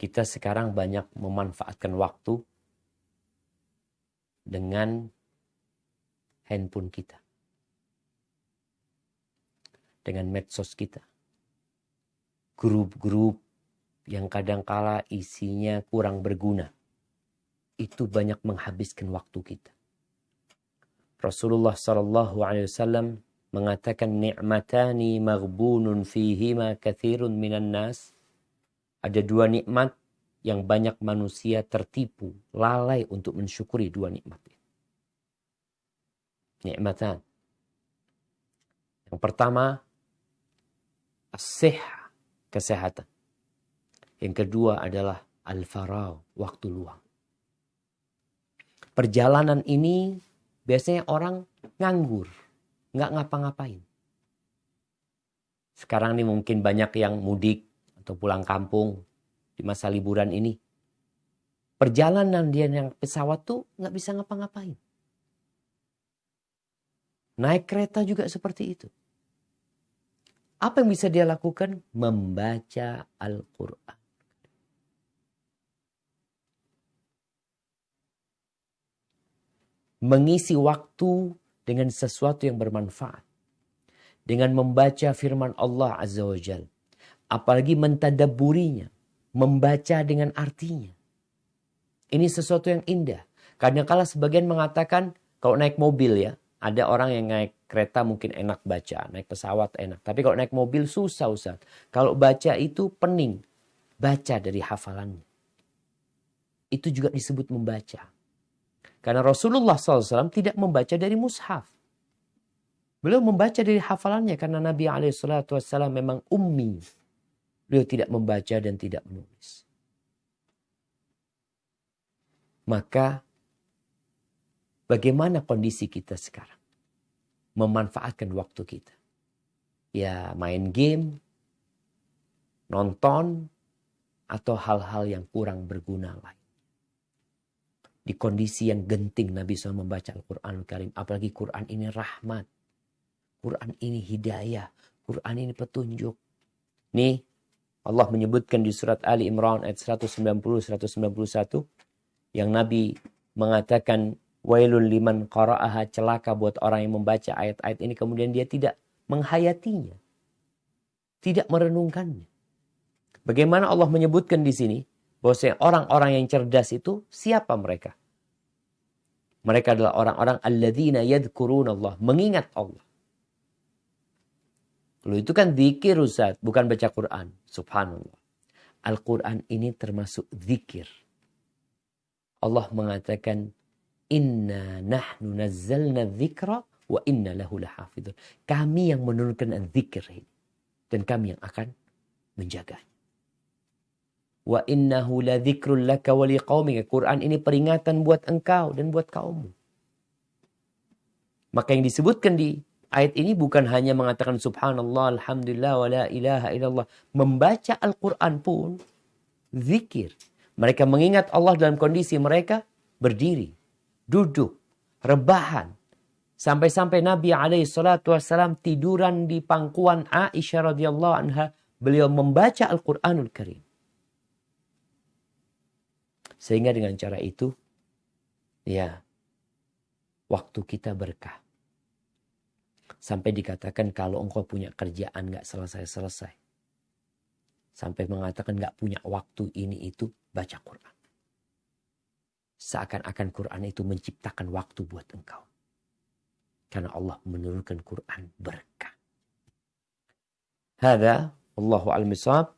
Kita sekarang banyak memanfaatkan waktu dengan handphone kita. Dengan medsos kita. Grup-grup yang kadangkala isinya kurang berguna. Itu banyak menghabiskan waktu kita. Rasulullah SAW mengatakan ni'matani maghbunun fihima katsirun minan nas. Ada dua nikmat yang banyak manusia tertipu, lalai untuk mensyukuri dua nikmat ini. Nikmatan. Yang pertama, as-sihah, kesehatan. Yang kedua adalah al-faragh, waktu luang. Perjalanan ini biasanya orang nganggur, nggak ngapa-ngapain. Sekarang ini mungkin banyak yang mudik atau pulang kampung di masa liburan ini. Perjalanan dia yang pesawat tuh nggak bisa ngapa-ngapain. Naik kereta juga seperti itu. Apa yang bisa dia lakukan? Membaca Al-Quran. Mengisi waktu dengan sesuatu yang bermanfaat. Dengan membaca firman Allah Azza wa Jal. Apalagi mentadabburinya. Membaca dengan artinya. Ini sesuatu yang indah. Kadang-kala sebagian mengatakan kalau naik mobil ya. Ada orang yang naik kereta mungkin enak baca. Naik pesawat enak. Tapi kalau naik mobil susah Ustaz. Kalau baca itu pening. Baca dari hafalannya. Itu juga disebut membaca. Karena Rasulullah SAW tidak membaca dari mushaf. Beliau membaca dari hafalannya. Karena Nabi SAW memang ummi. Beliau tidak membaca dan tidak menulis. Maka bagaimana kondisi kita sekarang? Memanfaatkan waktu kita. Ya main game, nonton, atau hal-hal yang kurang berguna lain. Di kondisi yang genting Nabi SAW membaca Al-Quranul Karim. Apalagi Quran ini rahmat. Quran ini hidayah. Quran ini petunjuk. Nih Allah menyebutkan di surat Ali Imran ayat 190-191. Yang Nabi mengatakan wailul liman qara'aha, celaka buat orang yang membaca ayat-ayat ini. Kemudian dia tidak menghayatinya. Tidak merenungkannya. Bagaimana Allah menyebutkan di sini. Bahwasanya orang-orang yang cerdas itu siapa mereka? Mereka adalah orang-orang alladzina yadhkuruna Allah. Mengingat Allah. Lalu itu kan dzikir Ustaz. Bukan baca Quran. Subhanallah. Al-Quran ini termasuk dzikir. Allah mengatakan inna nahnu nazzalna dzikra wa inna lahu lahafidhun. Kami yang menurunkan dzikir ini dan kami yang akan menjaganya. Wa innahu ladzikrul laka wa liqaumika. Quran ini peringatan buat engkau dan buat kaummu. Maka yang disebutkan di ayat ini bukan hanya mengatakan subhanallah, alhamdulillah, wa la ilaha illallah. Membaca Al-Quran pun zikir. Mereka mengingat Allah dalam kondisi mereka berdiri, duduk, rebahan. Sampai-sampai Nabi SAW tiduran di pangkuan Aisyah radhiyallahu anha. Beliau membaca Al-Quranul Karim. Sehingga dengan cara itu, ya, waktu kita berkah. Sampai dikatakan kalau engkau punya kerjaan gak selesai-selesai. Sampai mengatakan gak punya waktu ini itu, baca Quran. Seakan-akan Quran itu menciptakan waktu buat engkau. Karena Allah menurunkan Quran berkah. Hada, Allahu a'lam bishawab.